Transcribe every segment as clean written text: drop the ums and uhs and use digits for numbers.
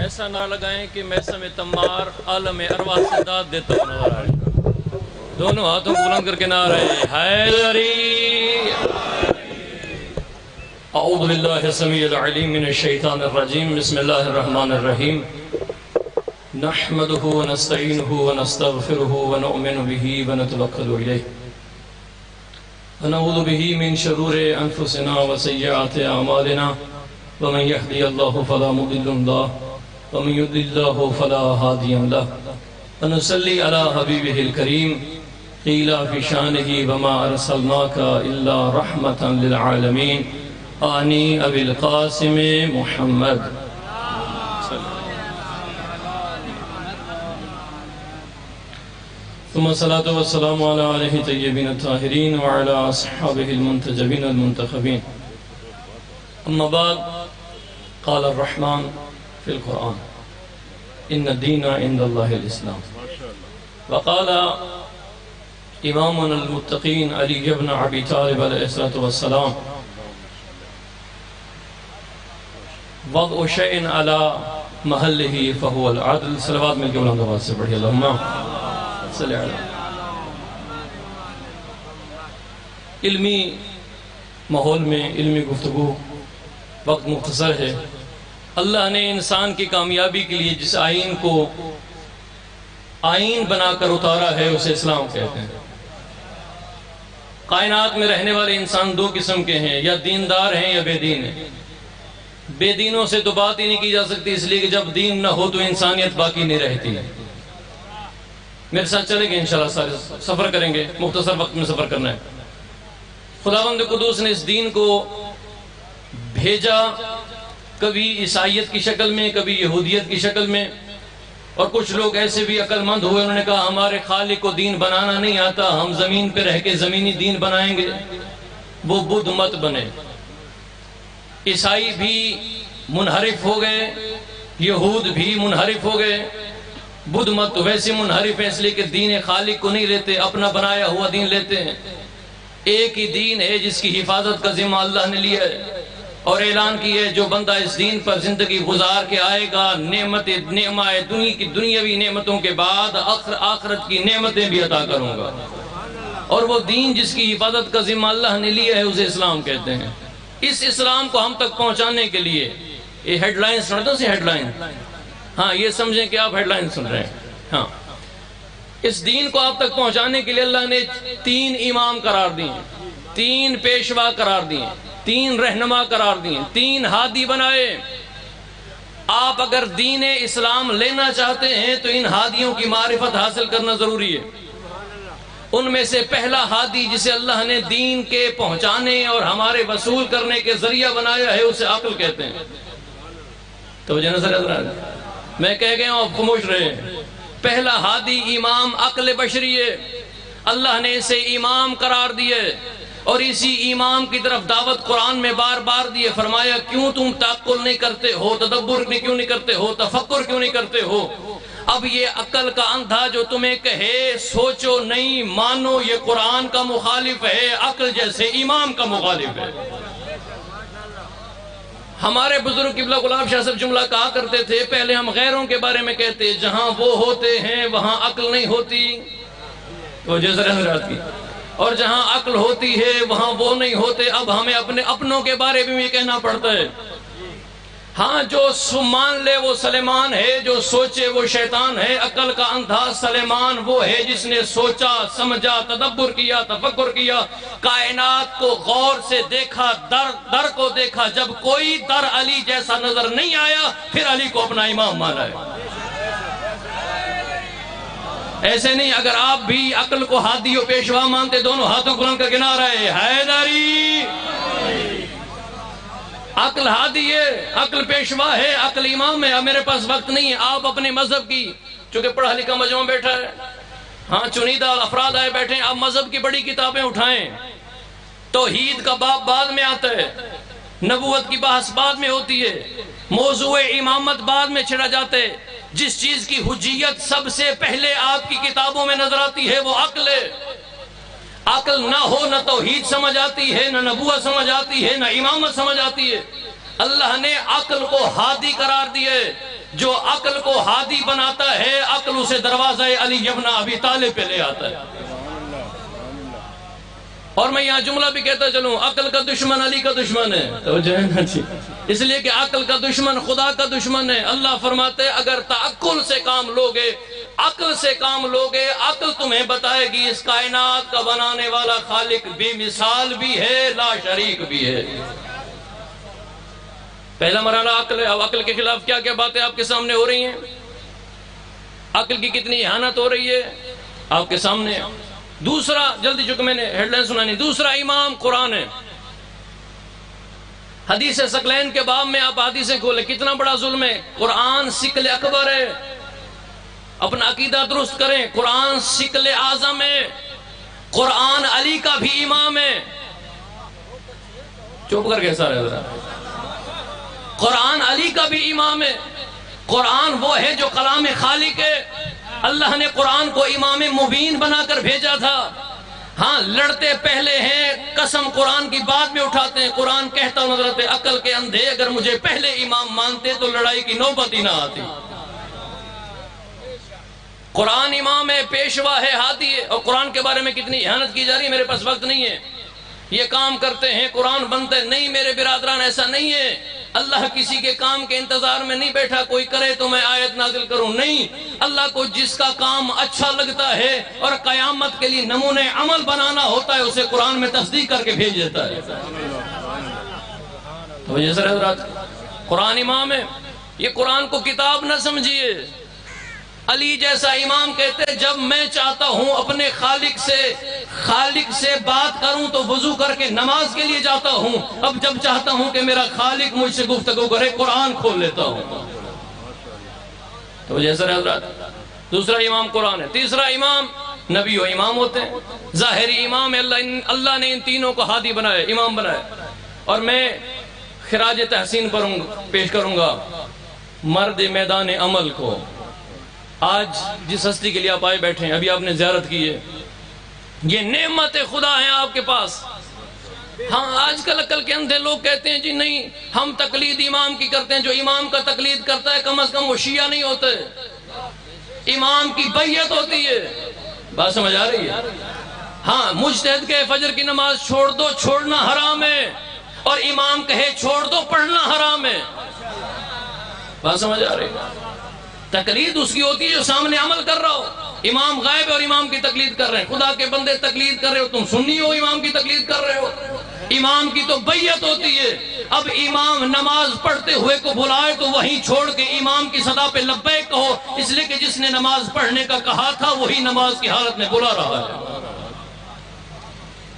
ایسا نہ لگائیں کہ میں سمیت تمار عالم ارواح سے داد دیتا ہوں نظر آئے. دونوں ہاتھوں کو بلند کر کے نعرہ حیدری. اعوذ باللہ السمیع العلیم من الشیطان الرجیم. بسم اللہ الرحمن الرحیم. نحمده ونستعینه ونستغفره ونؤمن به ونتوکل الیہ ونعوذ به من شرور انفسنا وسیئات اعمالنا ومن يهدي الله فلا مضل له ومن يضلل الله فلا هادي له ونصلي على حبيبه الكريم قيل في شانه وما أرسلناك إلا رحمة للعالمين آني أبي القاسم محمد. ثم الصلاة والسلام على آله الطيبين الطاهرين وعلى أصحابه المنتجبين المنتخبين. أما بعد قال الرحمن في القرآن إن الدين عند الله الإسلام. وقال إمامنا المتقين علي بن أبي طالب عليه الصلاة والسلام وضع شيء على محله فهو العدل. صلوات مل کے بلند آواز سے پڑھیے اللہم صلی علیہ. علمی ماحول میں علمی گفتگو، وقت مختصر ہے. اللہ نے انسان کی کامیابی کے لیے جس آئین کو آئین بنا کر اتارا ہے اسے اسلام کہتے ہیں. کائنات میں رہنے والے انسان دو قسم کے ہیں، یا دیندار ہیں یا بے دین ہیں. بے دینوں سے تو بات ہی نہیں کی جا سکتی، اس لیے کہ جب دین نہ ہو تو انسانیت باقی نہیں رہتی. میرے ساتھ چلیں گے انشاءاللہ، سارے سفر کریں گے، مختصر وقت میں سفر کرنا ہے. خداوند قدوس نے اس دین کو بھیجا، کبھی عیسائیت کی شکل میں، کبھی یہودیت کی شکل میں. اور کچھ لوگ ایسے بھی عقل مند ہوئے، انہوں نے کہا ہمارے خالق کو دین بنانا نہیں آتا، ہم زمین پہ رہ کے زمینی دین بنائیں گے. وہ بدھ مت بنے. عیسائی بھی منحرف ہو گئے، یہود بھی منحرف ہو گئے. بدھ مت ویسے منحرف ہے اس لیے کہ دین خالق کو نہیں لیتے، اپنا بنایا ہوا دین لیتے ہیں. ایک ہی دین ہے جس کی حفاظت کا ذمہ اللہ نے لیا ہے اور اعلان کی ہے جو بندہ اس دین پر زندگی گزار کے آئے گا، دنیاوی نعمتوں کے بعد آخرت کی نعمتیں بھی عطا کروں گا. اور وہ دین جس کی حفاظت کا ذمہ اللہ نے لیا ہے اسے اسلام کہتے ہیں. اس اسلام کو ہم تک پہنچانے کے لیے یہ ہیڈ لائن سن دو، ہیڈ لائن، ہاں یہ سمجھیں کہ آپ ہیڈ لائن سن رہے ہیں. ہاں، اس دین کو آپ تک پہنچانے کے لیے اللہ نے 3 امام قرار دیے، 3 پیشوا قرار دیے، 3 رہنما قرار دیے، 3 ہادی بنائے. آپ اگر دین اسلام لینا چاہتے ہیں تو ان ہادیوں کی معرفت حاصل کرنا ضروری ہے. ان میں سے پہلا ہادی جسے اللہ نے دین کے پہنچانے اور ہمارے وصول کرنے کے ذریعہ بنایا ہے اسے عقل کہتے ہیں. توجہ نظر آ رہا ہے؟ میں کہہ گیا ہوں، آپ خاموش رہے. پہلا ہادی امام عقل بشری ہے. اللہ نے اسے امام قرار دیے اور اسی امام کی طرف دعوت قرآن میں بار بار دیے. فرمایا کیوں تم تعقل نہیں کرتے ہو، تدبر کیوں نہیں کرتے ہو، تفکر کیوں نہیں کرتے ہو. اب یہ عقل کا اندھا جو تمہیں کہے سوچو نہیں مانو، یہ قرآن کا مخالف ہے، عقل جیسے امام کا مخالف ہے. ہمارے بزرگ قبلہ گلاب شاہ صاحب جملہ کہا کرتے تھے، پہلے ہم غیروں کے بارے میں کہتے جہاں وہ ہوتے ہیں وہاں عقل نہیں ہوتی، تو جیسے حضرات کی، اور جہاں عقل ہوتی ہے وہاں وہ نہیں ہوتے. اب ہمیں اپنے اپنوں کے بارے میں یہ کہنا پڑتا ہے. ہاں، جو مان لے وہ سلیمان ہے، جو سوچے وہ شیطان ہے. عقل کا اندھا سلیمان وہ ہے جس نے سوچا، سمجھا، تدبر کیا، تفکر کیا، کائنات کو غور سے دیکھا، در کو دیکھا. جب کوئی در علی جیسا نظر نہیں آیا پھر علی کو اپنا امام مانا ہے. ایسے نہیں. اگر آپ بھی عقل کو ہادی و پیشوا مانتے، دونوں ہاتھوں کو بلند کر کے نعرہ ہے حیدری. عقل ہادی ہے، عقل پیشوا ہے، عقل امام ہے. اب میرے پاس وقت نہیں ہے. آپ اپنے مذہب کی، چونکہ پڑھا لکھا مجموعہ بیٹھا ہے، ہاں چنیدہ افراد آئے بیٹھے ہیں، آپ مذہب کی بڑی کتابیں اٹھائیں. توحید کا باب بعد میں آتا ہے، نبوت کی بحث بعد میں ہوتی ہے، موضوع امامت بعد میں چھڑا جاتا ہے. جس چیز کی حجیت سب سے پہلے آپ کی کتابوں میں نظر آتی ہے وہ عقل ہے. عقل نہ ہو نہ توحید سمجھ آتی ہے، نہ نبوت سمجھ آتی ہے، نہ امامت سمجھ آتی ہے. اللہ نے عقل کو ہادی قرار دیے. جو عقل کو ہادی بناتا ہے عقل اسے دروازہ علی ابن ابی طالب پہ لے آتا ہے. اور میں یہاں جملہ بھی کہتا چلوں، عقل کا دشمن علی کا دشمن ہے. توجہ ہے نا جی؟ اس لیے کہ عقل کا دشمن خدا کا دشمن ہے. اللہ فرماتے ہیں اگر تعقل سے کام لوگے، عقل سے کام لوگے، عقل تمہیں بتائے گی اس کائنات کا بنانے والا خالق بے مثال بھی ہے، لا شریک بھی ہے. پہلا مرحلہ عقل ہے. اب عقل کے خلاف کیا کیا باتیں آپ کے سامنے ہو رہی ہیں، عقل کی کتنی اہانت ہو رہی ہے آپ کے سامنے. دوسرا، جلدی چونکہ میں نے ہیڈ لائن سنانی، دوسرا امام قرآن ہے. حدیث ثقلین کے باب میں آپ حدیثیں کھولیں، کتنا بڑا ظلم ہے. قرآن ثقل اکبر ہے. اپنا عقیدہ درست کریں. قرآن ثقل اعظم ہے. قرآن علی کا بھی امام ہے. چپ کر کے سارے ذرا. قرآن علی کا بھی امام ہے. قرآن وہ ہے جو کلام خالق ہے. اللہ نے قرآن کو امام مبین بنا کر بھیجا تھا. ہاں لڑتے پہلے ہیں، قسم قرآن کی بعد میں اٹھاتے ہیں. قرآن کہتا نظرت عقل کے اندھے اگر مجھے پہلے امام مانتے تو لڑائی کی نوبت ہی نہ آتی. قرآن امام ہے، پیشوا ہے، ہادی ہے. اور قرآن کے بارے میں کتنی اہانت کی جا رہی ہے. میرے پاس وقت نہیں ہے. یہ کام کرتے ہیں قرآن بنتے نہیں. میرے برادران ایسا نہیں ہے. اللہ کسی کے کام کے انتظار میں نہیں بیٹھا کوئی کرے تو میں آیت نازل کروں. نہیں، اللہ کو جس کا کام اچھا لگتا ہے اور قیامت کے لیے نمونے عمل بنانا ہوتا ہے اسے قرآن میں تصدیق کر کے بھیج دیتا ہے. تو یہ سر حضرات قرآن امام ہے. یہ قرآن کو کتاب نہ سمجھیے. علی جیسا امام کہتے ہیں جب میں چاہتا ہوں اپنے خالق سے بات کروں تو وضو کر کے نماز کے لیے جاتا ہوں. اب جب چاہتا ہوں کہ میرا خالق مجھ سے گفتگو کرے قرآن کھول لیتا ہوں. تو جیسا حضرات دوسرا امام قرآن ہے. تیسرا امام نبی و امام ہوتے ہیں. ظاہری امام ہے. اللہ نے ان تینوں کو ہادی بنایا، امام بنایا. اور میں خراج تحسین پیش کروں گا مرد میدان عمل کو. آج جس ہستی کے لیے آپ آئے بیٹھے ہیں، ابھی آپ نے زیارت کی ہے، یہ نعمت خدا ہیں آپ کے پاس. ہاں آج کل عقل کے اندھے لوگ کہتے ہیں جی نہیں ہم تقلید امام کی کرتے ہیں. جو امام کا تقلید کرتا ہے کم از کم وہ شیعہ نہیں ہوتے. امام کی بیعت ہوتی ہے. بات سمجھ آ رہی ہے؟ ہاں مجتہد کہے فجر کی نماز چھوڑ دو، چھوڑنا حرام ہے. اور امام کہے چھوڑ دو، پڑھنا حرام ہے. بات سمجھ آ رہی ہے؟ تقلید اس کی ہوتی ہے جو سامنے عمل کر رہا ہو. امام غائب ہے اور امام کی تقلید کر رہے ہیں. خدا کے بندے تقلید کر رہے ہو، تم سنی ہو امام کی تقلید کر رہے ہو. امام کی تو بیعت ہوتی ہے. اب امام نماز پڑھتے ہوئے کو بلائے تو وہیں چھوڑ کے امام کی صدا پہ لبیک کہو، اس لیے کہ جس نے نماز پڑھنے کا کہا تھا وہی نماز کی حالت میں بلا رہا ہے.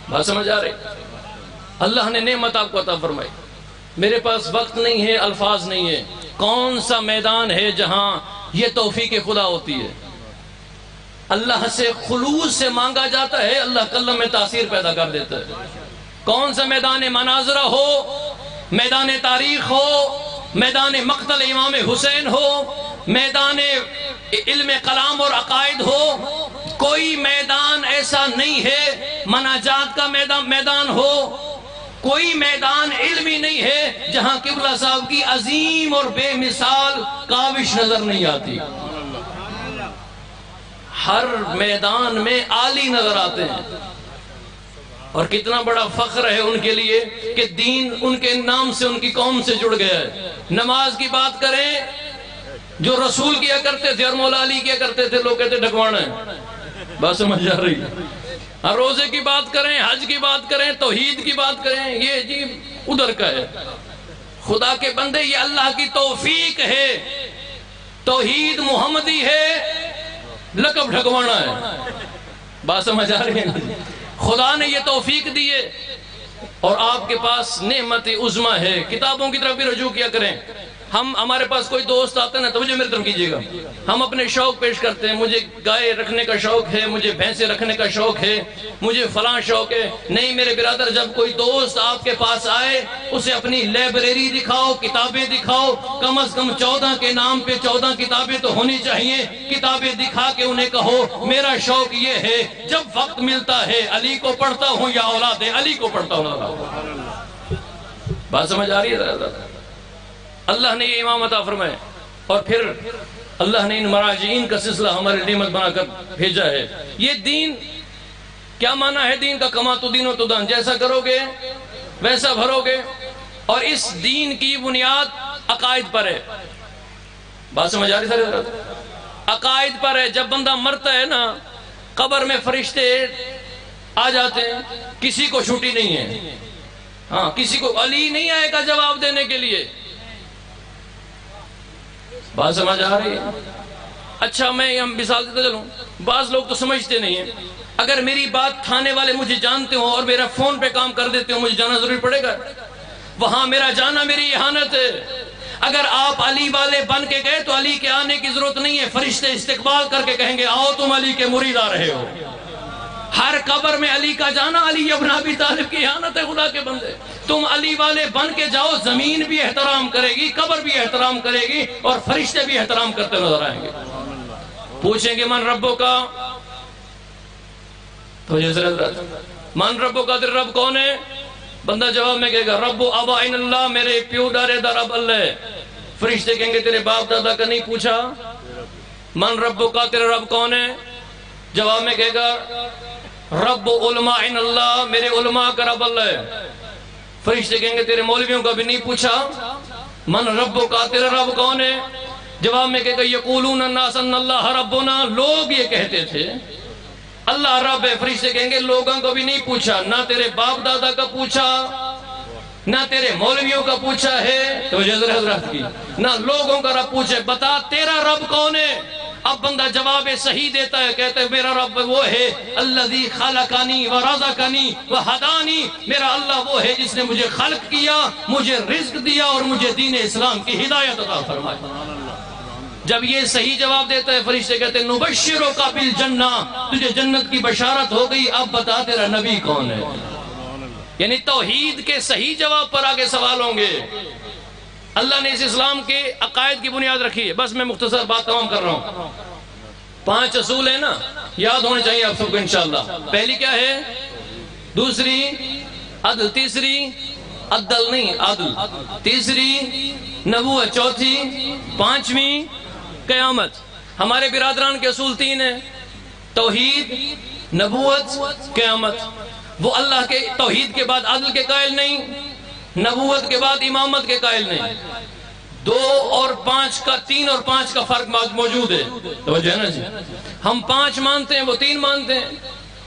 بات سمجھ آ رہی؟ اللہ نے نعمت آپ کو عطا فرمائی. میرے پاس وقت نہیں ہے، الفاظ نہیں ہے. کون سا میدان ہے جہاں یہ توفیق خدا ہوتی ہے؟ اللہ سے خلوص سے مانگا جاتا ہے، اللہ قلم میں تاثیر پیدا کر دیتا ہے. کون سا میدان مناظرہ ہو، میدان تاریخ ہو، میدان مقتل امام حسین ہو، میدان علم کلام اور عقائد ہو، کوئی میدان ایسا نہیں ہے. مناجات کا میدان ہو، کوئی میدان علمی نہیں ہے جہاں قبلہ صاحب کی عظیم اور بے مثال کاوش نظر نہیں آتی. ہر میدان میں عالی نظر آتے ہیں. اور کتنا بڑا فخر ہے ان کے لیے کہ دین ان کے نام سے ان کی قوم سے جڑ گیا ہے. نماز کی بات کریں جو رسول کیا کرتے تھے اور مولا علی کیا کرتے تھے، لوگ کہتے ڈھکوانا ہے. بات سمجھ آ رہی ہے؟ روزے کی بات کریں، حج کی بات کریں، توحید کی بات کریں، یہ جی ادھر کا ہے. خدا کے بندے یہ اللہ کی توفیق ہے. توحید محمدی ہے، لقب ڈھکوانا ہے. بات سمجھ آ رہی ہے؟ خدا نے یہ توفیق دی ہے اور آپ کے پاس نعمت عظمی ہے. کتابوں کی طرف بھی رجوع کیا کریں. ہمارے پاس کوئی دوست آتے ہیں نا توجہ میری طرف کیجئے گا. ہم اپنے شوق پیش کرتے ہیں، مجھے گائے رکھنے کا شوق ہے، مجھے بھینسیں رکھنے کا شوق ہے، مجھے فلاں شوق ہے. نہیں میرے برادر، جب کوئی دوست آپ کے پاس آئے اسے اپنی لائبریری دکھاؤ، کتابیں دکھاؤ. کم از کم 14 کے نام پہ 14 کتابیں تو ہونی چاہیے. کتابیں دکھا کے انہیں کہو میرا شوق یہ ہے جب وقت ملتا ہے علی کو پڑھتا ہوں یا اولاد علی کو پڑھتا ہوں. بات سمجھ آ رہی ہے؟ اللہ نے یہ امام عطا فرمائے، اور پھر اللہ نے ان مراجعین کا سلسلہ ہمارے نعمت بنا کر بھیجا ہے۔ یہ دین کیا معنی ہے دین کا؟ کما تو دین و تو دان، جیسا کرو گے ویسا بھرو گے، اور اس دین کی بنیاد عقائد پر ہے۔ بات سمجھ آ رہی سر؟ عقائد پر ہے۔ جب بندہ مرتا ہے نا، قبر میں فرشتے آ جاتے ہیں، کسی کو چھٹی نہیں ہے، ہاں کسی کو علی نہیں آئے گا جواب دینے کے لیے۔ بات سمجھ آ رہی ہے؟ اچھا میں مثال دیتا چلوں، بعض لوگ تو سمجھتے نہیں ہیں، اگر میری بات تھانے والے مجھے جانتے ہوں اور میرا فون پہ کام کر دیتے ہوں، مجھے جانا ضروری پڑے گا؟ وہاں میرا جانا میری اہانت ہے۔ اگر آپ علی والے بن کے گئے تو علی کے آنے کی ضرورت نہیں ہے، فرشتے استقبال کر کے کہیں گے آؤ تم علی کے مرید آ رہے ہو۔ ہر قبر میں علی کا جانا علی ابن ابی طالب کی اہانت ہے۔ خدا کے بندے، تم علی والے بن کے جاؤ، زمین بھی احترام کرے گی، قبر بھی احترام کرے گی، اور فرشتے بھی احترام کرتے نظر آئیں گے۔ پوچھیں گے من ربو کا، تو من ربو کا، تیرا رب کون ہے؟ بندہ جواب میں کہے گا رب آبائن اللہ، میرے پیو دارے دا رب اللہ ہے۔ فرشتے کہیں گے تیرے باپ دادا کا نہیں پوچھا؟ من ربو کا، تیرا رب کون ہے؟ جواب میں کہے گا رب علماء اللہ، میرے علماء کا رب اللہ ہے۔ فرشتے کہیں گے تیرے مولویوں کا بھی نہیں پوچھا؟ من ربو کا، تیرا رب کون ہے؟ جواب میں کہے گا یقولون الناس ان اللہ ربنا، لوگ یہ کہتے تھے اللہ رب ہے۔ فرشتے کہیں گے لوگوں کو بھی نہیں پوچھا، نہ تیرے باپ دادا کا پوچھا، نہ تیرے مولویوں کا پوچھا ہے، تو حضرت کی نہ لوگوں کا رب پوچھے، بتا تیرا رب کون ہے؟ اب بندہ جواب صحیح دیتا ہے، کہتا ہے میرا رب وہ ہے الذی خلقنی ورزقنی وہدانی، میرا اللہ وہ ہے جس نے مجھے خلق کیا، مجھے رزق دیا، اور مجھے دین اسلام کی ہدایت عطا فرمائی۔ جب یہ صحیح جواب دیتا ہے، فرشتے کہتے ہیں نبشرک بالجنہ، تجھے جنت کی بشارت ہو گئی، اب بتا تیرا نبی کون ہے؟ یعنی توحید کے صحیح جواب پر آگے سوال ہوں گے۔ اللہ نے اس اسلام کے عقائد کی بنیاد رکھی ہے۔ بس میں مختصر بات تمام کر رہا ہوں۔ 5 اصول ہیں نا، یاد ہونے چاہیے آپ سب کو انشاءاللہ۔ پہلی کیا ہے؟ دوسری عدل، تیسری عدل نہیں عدل، تیسری نبوت، چوتھی، پانچویں قیامت۔ ہمارے برادران کے اصول 3 ہیں، توحید، نبوت، قیامت۔ وہ اللہ کے توحید کے بعد عدل کے قائل نہیں، نبوت کے بعد امامت کے قائل نہیں۔ 2 اور 5 کا، 3 اور 5 کا فرق موجود ہے، توجہ ہے نا جی؟ ہم 5 مانتے ہیں، وہ 3 مانتے ہیں۔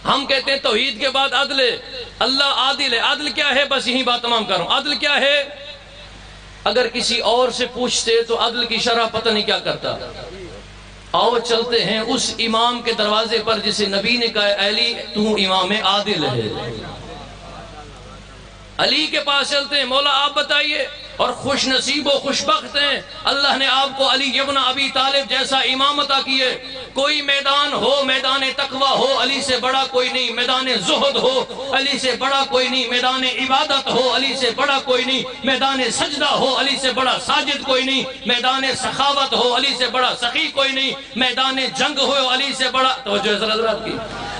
ہم کہتے ہیں توحید کے بعد عدل ہے، اللہ عادل ہے۔ عدل کیا ہے؟ بس یہی بات تمام کر رہا ہوں۔ عدل کیا ہے؟ اگر کسی اور سے پوچھتے تو عدل کی شرح پتہ نہیں کیا کرتا۔ آؤ چلتے ہیں اس امام کے دروازے پر جسے نبی نے کہا علی تو امام عادل ہے، علی کے پاس چلتے ہیں، مولا آپ بتائیے، اور خوش نصیب و خوشبخت ہیں، اللہ نے آپ کو علی ابن ابی طالب جیسا امام عطا کیے۔ کوئی میدان ہو، میدان تقوی ہو، علی سے بڑا کوئی نہیں، میدان زہد ہو، علی سے بڑا کوئی نہیں، میدان عبادت ہو، علی سے بڑا کوئی نہیں، میدان سجدہ ہو، علی سے بڑا ساجد کوئی نہیں، میدان سخاوت ہو، علی سے بڑا سخی کوئی نہیں، میدان جنگ ہو، علی سے بڑا، توجہ حضرات کی،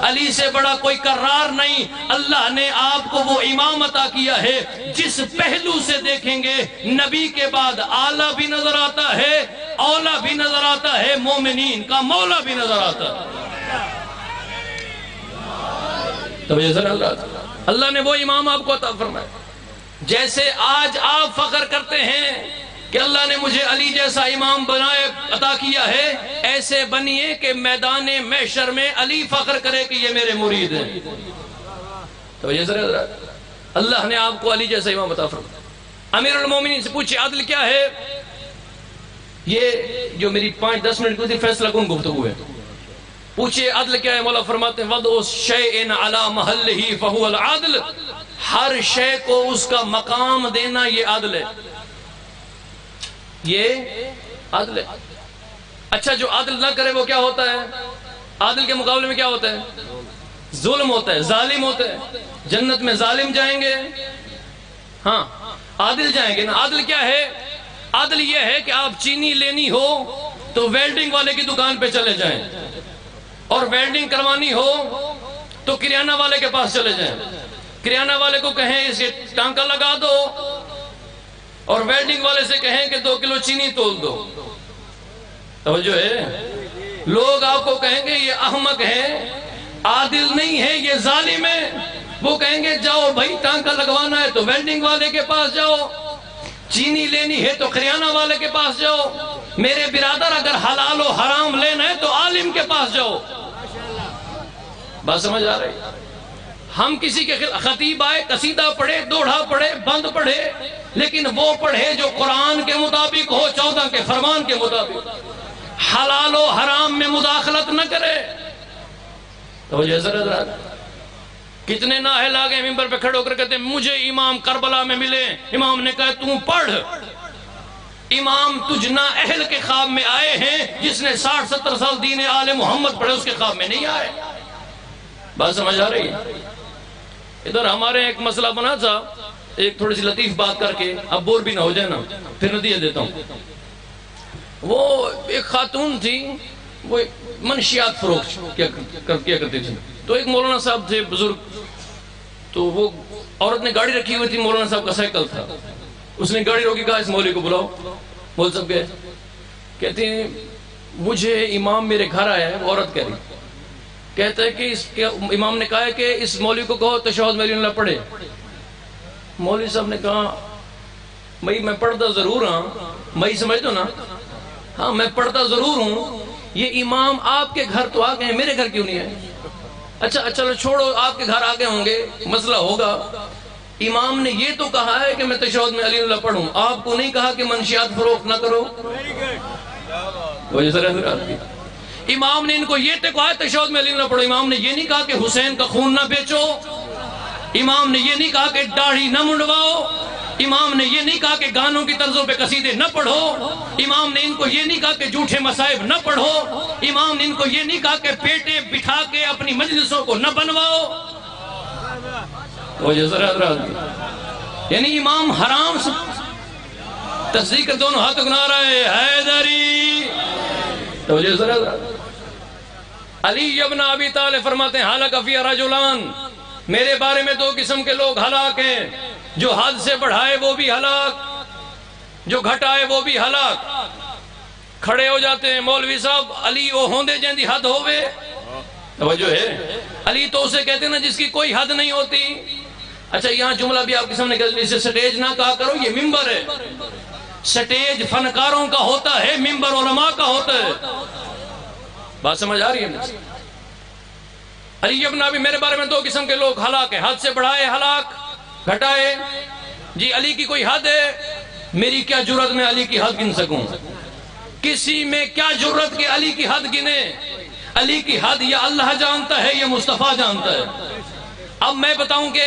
علی سے بڑا کوئی کرار نہیں۔ اللہ نے آپ کو وہ امام عطا کیا ہے جس پہلو سے دیکھیں گے نبی کے بعد اعلیٰ بھی نظر آتا ہے، اولا بھی نظر آتا ہے، مومنین کا مولا بھی نظر آتا ہے۔ تو یہ اللہ نے وہ امام آپ کو عطا فرمایا۔ جیسے آج آپ فخر کرتے ہیں کہ اللہ نے مجھے علی جیسا امام بنائے عطا کیا ہے، ایسے بنیے کہ میدان محشر میں علی فخر کرے کہ یہ میرے مرید ہیں۔ تو یہ اللہ نے آپ کو علی جیسا امام عطا فرمایا۔ امیر المومنین سے پوچھے عدل کیا ہے؟ یہ جو میری 5-10 منٹ کی فیصلہ کن گفتگو ہے، پوچھے عدل کیا ہے؟ مولا فرماتے ہیں وَضْعُ الشَّيْءٍ عَلَى مَحَلِّهِ فَهُوَ الْعَدْلِ، ہر شے کو اس کا مقام دینا یہ عدل ہے، یہ عدل ہے۔ اچھا جو عدل نہ کرے وہ کیا ہوتا ہے؟ عدل کے مقابلے میں کیا ہوتا ہے؟ ظلم ہوتا ہے، ظالم ہوتا ہے۔ جنت میں ظالم جائیں گے، ہاں عادل جائیں گے نا۔ عادل کیا ہے؟ عادل یہ ہے کہ آپ چینی لینی ہو تو ویلڈنگ والے کی دکان پہ چلے جائیں، اور ویلڈنگ کروانی ہو تو کریانہ والے کے پاس چلے جائیں، کریانہ والے کو کہیں اسے ٹانکا لگا دو، اور ویلڈنگ والے سے کہیں کہ 2 کلو چینی تول دو، توجہ ہے؟ لوگ آپ کو کہیں گے یہ احمق ہے، عادل نہیں ہے، یہ ظالم ہے۔ وہ کہیں گے جاؤ بھائی، ٹانکا لگوانا ہے تو ویلڈنگ والے کے پاس جاؤ، چینی لینی ہے تو کریانہ والے کے پاس جاؤ۔ میرے برادر اگر حلال و حرام لینا ہے تو عالم کے پاس جاؤ۔ بات سمجھ آ رہی؟ ہم کسی کے خطیب آئے، قصیدہ پڑھے، دوڑھا پڑھے، بند پڑھے، لیکن وہ پڑھے جو قرآن کے مطابق ہو، 14 کے فرمان کے مطابق، حلال و حرام میں مداخلت نہ کرے۔ تو جیسا رہا کتنے نااہل آگئے ممبر پہ کھڑے ہو کر کہتے ہیں مجھے امام کربلا میں ملے۔ امام نے کہا تم پڑھ، امام تجھ نااہل کے خواب میں آئے ہیں، جس نے 60-70 سال دین آل محمد پڑھے اس کے خواب میں نہیں آئے۔ بات سمجھ آ رہی ہے؟ ادھر ہمارے ایک مسئلہ بنا تھا، ایک تھوڑی سی لطیف بات کر کے، اب بور بھی نہ ہو جائے نا، پھر نتیجہ دیتا ہوں۔ وہ ایک خاتون تھی، وہ منشیات فروخت کیا کرتی تھی۔ تو ایک مولانا صاحب تھے بزرگ، تو وہ عورت نے گاڑی رکھی ہوئی تھی، مولانا صاحب کا سائیکل تھا، اس نے گاڑی روکی، کہا اس مولوی کو بلاؤ۔ مول صاحب گئے، کہتے ہیں مجھے امام میرے گھر آیا ہے، وہ عورت کہہ رہی، کہتا ہے کہ امام نے کہا ہے کہ اس مولوی کو کہو تشہد میں اللہ پڑھے۔ مولوی صاحب نے کہا بھائی میں پڑھتا ضرور ہاں، میں سمجھ دو نا، ہاں میں پڑھتا ضرور ہوں، یہ امام آپ کے گھر تو آ گئے ہیں، میرے گھر کیوں نہیں ہے؟ اچھا چلو چھوڑو، آپ کے گھر آگے ہوں گے، مسئلہ ہوگا۔ امام نے یہ تو کہا ہے کہ میں تشہد میں علی اللہ پڑھوں، آپ کو نہیں کہا کہ منشیات فروخت نہ کرو۔ امام نے ان کو یہ تو کہا ہے تشہد میں علی اللہ پڑھو، امام نے یہ نہیں کہا کہ حسین کا خون نہ بیچو، امام نے یہ نہیں کہا کہ داڑھی نہ منڈواؤ، امام نے یہ نہیں کہا کہ گانوں کی طرزوں پہ قصیدے نہ پڑھو، امام نے ان کو یہ نہیں کہا کہ جھوٹے مصائب نہ پڑھو، امام نے ان کو یہ نہیں کہا کہ پیٹے بٹھا کے اپنی مجلسوں کو نہ بنواؤ۔ یعنی امام حرام سے تصدیق دونوں ہاتھ کو نعرہ حیدری۔ علی ابن ابی طالب فرماتے ہیں حلق فی رجلان، میرے بارے میں 2 قسم کے لوگ ہلاک ہیں، جو حد سے بڑھائے وہ بھی ہلاک، جو گھٹائے وہ بھی ہلاک۔ کھڑے ہو جاتے ہیں مولوی صاحب علی وہ ہوندے جن دی حد ہوئے، توجہ ہے؟ علی تو اسے کہتے ہیں نا جس کی کوئی حد نہیں ہوتی۔ اچھا یہاں جملہ بھی آپ کے سامنے کہتے ہیں، اسے سٹیج نہ کہا کرو، یہ ممبر ہے، سٹیج فنکاروں کا ہوتا ہے، ممبر علماء کا ہوتا ہے۔ بات سمجھ آ رہی ہے؟ علی ابن ابی میرے بارے میں 2 قسم کے لوگ ہلاک ہیں، حد سے بڑھائے ہلاک، گھٹائے۔ جی علی کی کوئی حد ہے، میری کیا جرت میں علی کی حد گن سکوں؟ کسی میں کیا جرت کہ علی کی حد گنے؟ علی کی حد یا اللہ جانتا ہے یا مصطفیٰ جانتا ہے۔ اب میں بتاؤں کہ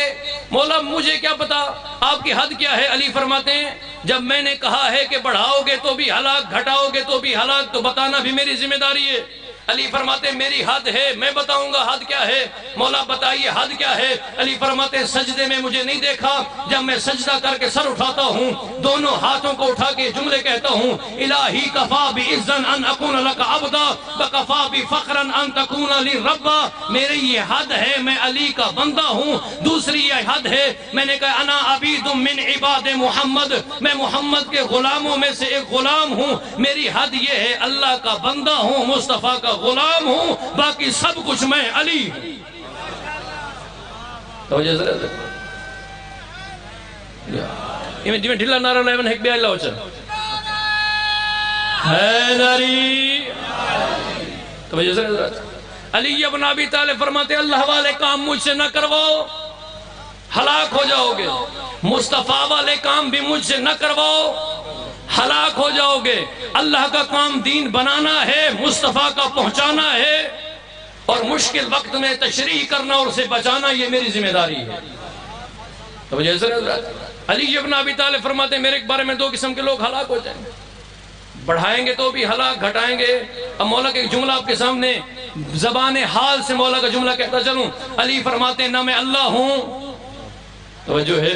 مولا مجھے کیا پتا آپ کی حد کیا ہے؟ علی فرماتے ہیں جب میں نے کہا ہے کہ بڑھاؤ گے تو بھی ہلاک، گھٹاؤ گے تو بھی ہلاک، تو بتانا بھی میری ذمہ داری ہے۔ علی فرماتے ہیں میری حد ہے، میں بتاؤں گا حد کیا ہے۔ مولا بتائیے حد کیا ہے؟ علی فرماتے ہیں سجدے میں مجھے نہیں دیکھا، جب میں سجدہ کر کے سر اٹھاتا ہوں، دونوں ہاتھوں کو اٹھا کے جملے کہتا ہوں، الہی کفا بعزن ان اکون لک عبدا وکفا بفخرا ان تکون لی ربا۔ میری یہ حد ہے، میں علی کا بندہ ہوں۔ دوسری یہ حد ہے، میں نے کہا انا عبید من عباد محمد، میں محمد کے غلاموں میں سے ایک غلام ہوں۔ میری حد یہ ہے اللہ کا بندہ ہوں، مصطفیٰ کا غلام ہوں، باقی سب کچھ میں علی۔ توجہ ذرا جی میں ڈھلا نعرہ لیون ایک بے اللہ ہو چل حیدری۔ توجہ ذرا علی ابن ابی طالب فرماتے اللہ والے کام مجھ سے نہ کرواؤ، ہلاک ہو جاؤ گے۔ مصطفیٰ والے کام بھی مجھ سے نہ کرواؤ، ہلاک ہو جاؤ گے۔ اللہ کا کام دین بنانا ہے، مصطفیٰ کا پہنچانا ہے، اور مشکل وقت میں تشریح کرنا اور اسے بچانا یہ میری ذمہ داری ہے۔ تو جیسے علی ابن ابی طالب فرماتے ہیں میرے بارے میں 2 قسم کے لوگ ہلاک ہو جائیں گے، بڑھائیں گے تو بھی ہلاک، گھٹائیں گے۔ اب مولا کا ایک جملہ آپ کے سامنے زبان حال سے مولا کا جملہ کہتا چلوں۔ علی فرماتے ہیں نہ میں اللہ ہوں، توجہ ہے،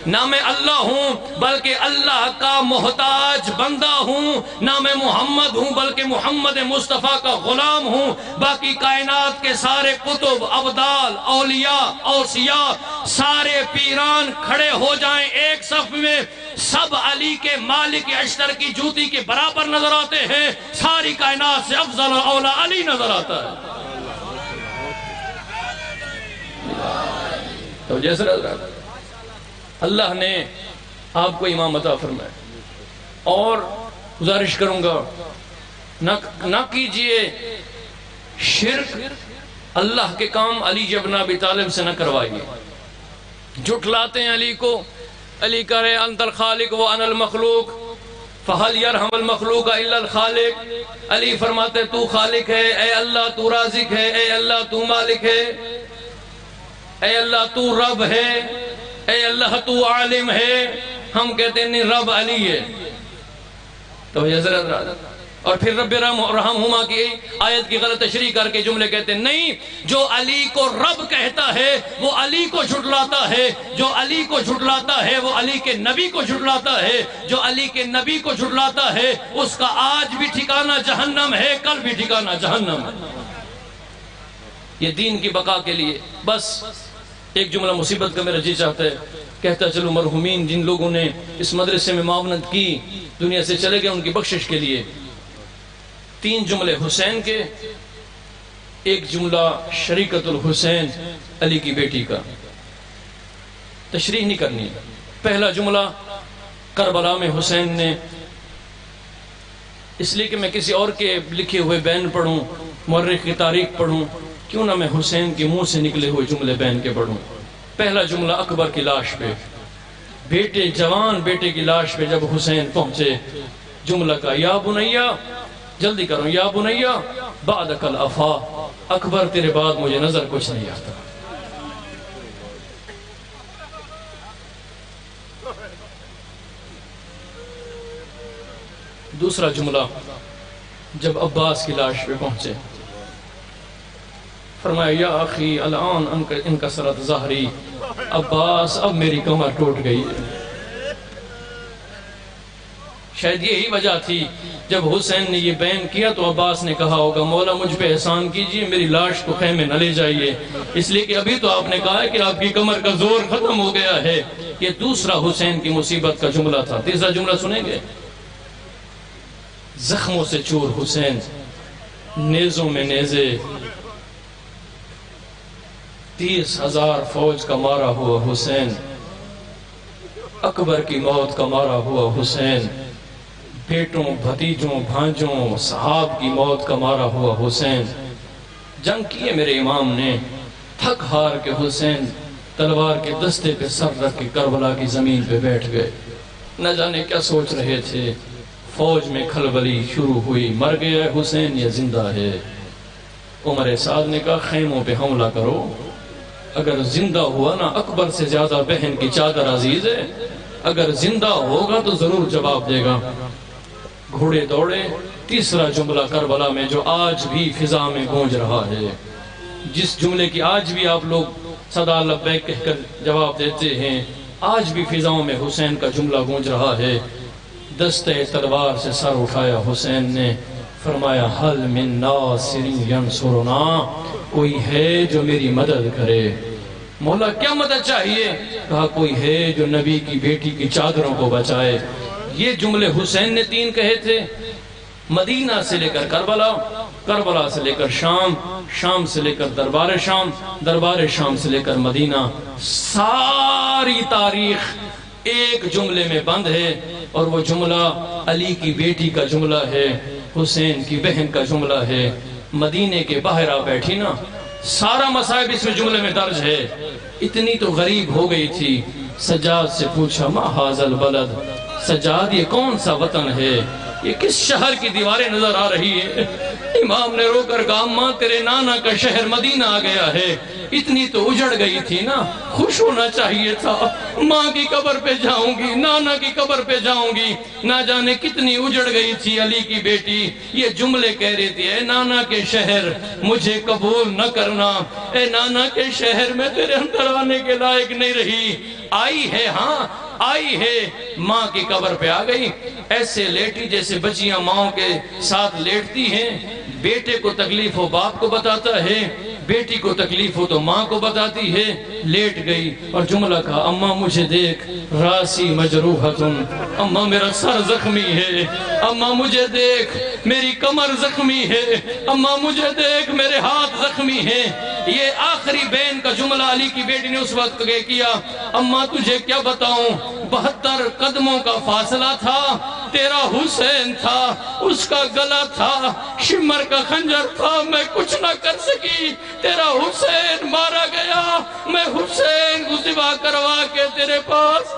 نہ میں اللہ ہوں بلکہ اللہ کا محتاج بندہ ہوں، نہ میں محمد ہوں بلکہ محمد مصطفیٰ کا غلام ہوں۔ باقی کائنات کے سارے کتب، ابدال، اولیاء، اوصیاء، سارے پیران کھڑے ہو جائیں ایک صف میں، سب علی کے مالک اشتر کی جوتی کے برابر نظر آتے ہیں، ساری کائنات سے افضل اور اولا علی نظر آتا ہے۔ تو جیسے اللہ نے آپ کو امام عطا فرمایا، اور گزارش کروں گا نہ کیجئے شرک، اللہ کے کام علی ابن ابی طالب سے نہ کروائیے۔ جھٹلاتے ہیں علی کو، علی کرے انت الخالق و انا المخلوق فہل یرحم المخلوق الا الخالق۔ علی فرماتے تو خالق ہے، اے اللہ تو رازق ہے، اے اللہ تو مالک ہے، اے اللہ تو رب ہے، اے اللہ تو عالم ہے۔ ہم کہتے ہیں نہیں، رب علی ہے۔ تو حضرت اور پھر رب رحمہما کی آیت کی غلط تشریح کر کے جملے کہتے ہیں نہیں، جو علی کو رب کہتا ہے وہ علی کو جھٹلاتا ہے، جو علی کو جھٹلاتا ہے وہ علی کے نبی کو جھٹلاتا ہے، جو علی کے نبی کو جھٹلاتا ہے اس کا آج بھی ٹھکانہ جہنم ہے، کل بھی ٹھکانہ جہنم ہے۔ یہ دین کی بقا کے لیے بس ایک جملہ مصیبت کا میرا جی چاہتا ہے، کہتا چلو مرحومین جن لوگوں نے اس مدرسے میں معاونت کی دنیا سے چلے گئے، ان کی بخشش کے لیے 3 جملے حسین کے، ایک جملہ شریکت الحسین علی کی بیٹی کا، تشریح نہیں کرنی۔ پہلا جملہ کربلا میں حسین نے، اس لیے کہ میں کسی اور کے لکھے ہوئے بین پڑھوں، مورخ کی تاریخ پڑھوں، کیوں نہ میں حسین کے منہ سے نکلے ہوئے جملے بین کے پڑھوں۔ پہلا جملہ اکبر کی لاش پہ، بیٹے جوان بیٹے کی لاش پہ جب حسین پہنچے، جملہ کا یا بنیا، جلدی کرو، یا بنیا بعدک الافا، اکبر تیرے بعد مجھے نظر کچھ نہیں آتا۔ دوسرا جملہ جب عباس کی لاش پہ پہنچے، فرمایا یا اخی الان انکسرت ظہری، عباس اب میری کمر ٹوٹ گئی ہے۔ شاید یہی وجہ تھی جب حسین نے یہ بیان کیا تو عباس نے کہا ہوگا مولا مجھ پہ احسان کیجئے، میری لاش کو خیمے نہ لے جائیے، اس لیے کہ ابھی تو آپ نے کہا ہے کہ آپ کی کمر کا زور ختم ہو گیا ہے۔ یہ دوسرا حسین کی مصیبت کا جملہ تھا۔ تیسرا جملہ سنیں گے، زخموں سے چور حسین، نیزوں میں نیزے، 30,000 فوج کا مارا ہوا حسین، اکبر کی موت کا مارا ہوا حسین، بیٹوں بھتیجوں بھانجوں صحاب کی موت کا مارا ہوا حسین۔ جنگ کیے میرے امام نے، تھک ہار کے حسین تلوار کے دستے پہ سر رکھ کے کربلا کی زمین پہ بیٹھ گئے۔ نہ جانے کیا سوچ رہے تھے، فوج میں کھلبلی شروع ہوئی، مر گیا حسین یا زندہ ہے۔ عمر سعد نے کہا خیموں پہ حملہ کرو، اگر زندہ ہوا نا اکبر سے زیادہ بہن کی چادر عزیز ہے، اگر زندہ ہوگا تو ضرور جواب دے گا۔ گھوڑے دوڑے۔ تیسرا جملہ کربلا میں جو آج بھی فضا میں گونج رہا ہے، جس جملے کی آج بھی آپ لوگ صدا لبیک کہہ کر جواب دیتے ہیں، آج بھی فضاؤں میں حسین کا جملہ گونج رہا ہے۔ دستے تلوار سے سر اٹھایا حسین نے، فرمایا حل من ناصر ینصرنا، کوئی ہے جو میری مدد کرے۔ مولا کیا مدد چاہیے؟ کہا کوئی ہے جو نبی کی بیٹی کی چادروں کو بچائے۔ یہ جملے حسین نے 3 کہے تھے، مدینہ سے لے کر کربلا، کربلا سے لے کر شام، شام سے لے کر دربار شام، دربار شام سے لے کر مدینہ۔ ساری تاریخ ایک جملے میں بند ہے، اور وہ جملہ علی کی بیٹی کا جملہ ہے، حسین کی بہن کا جملہ ہے۔ مدینے کے باہر آ بیٹھی نا، سارا مصائب اس میں جملے میں درج ہے۔ اتنی تو غریب ہو گئی تھی، سجاد سے پوچھا ما ھذا البلد، سجاد یہ کون سا وطن ہے، یہ کس شہر کی دیواریں نظر آ رہی ہے؟ امام نے رو کر کہا ماں تیرے نانا کا شہر مدینہ آ گیا ہے۔ اتنی تو اجڑ گئی تھی نا، خوش ہونا چاہیے تھا۔ ماں کی قبر پہ جاؤں گی، نانا کی قبر پہ جاؤں گی، نہ جانے کتنی اجڑ گئی تھی علی کی بیٹی۔ یہ جملے کہہ رہی تھی، اے نانا کے شہر مجھے قبول نہ کرنا، اے نانا کے شہر میں تیرے اندر آنے کے لائق نہیں رہی۔ آئی ہے، ہاں آئی ہے، ماں کی قبر پہ آ گئی، ایسے لیٹی جیسے بچیاں ماں کے ساتھ لیٹتی ہیں۔ بیٹے کو تکلیف ہو باپ کو بتاتا ہے، بیٹی کو تکلیف ہو تو ماں کو بتاتی ہے۔ لیٹ گئی اور جملہ کہا، اماں مجھے دیکھ راسی مجروحتن، اماں میرا سر زخمی ہے، اماں مجھے دیکھ میری کمر زخمی ہے، اماں مجھے دیکھ میرے ہاتھ زخمی ہیں۔ یہ آخری بین کا جملہ علی کی بیٹی نے اس وقت کیا، اماں تجھے کیا بتاؤں، 72 قدموں کا فاصلہ تھا، تیرا حسین تھا، اس کا گلا تھا، شمر کا خنجر تھا، میں کچھ نہ کر سکی، تیرا حسین مارا گیا، میں حسین کو ذبح کروا کے تیرے پاس۔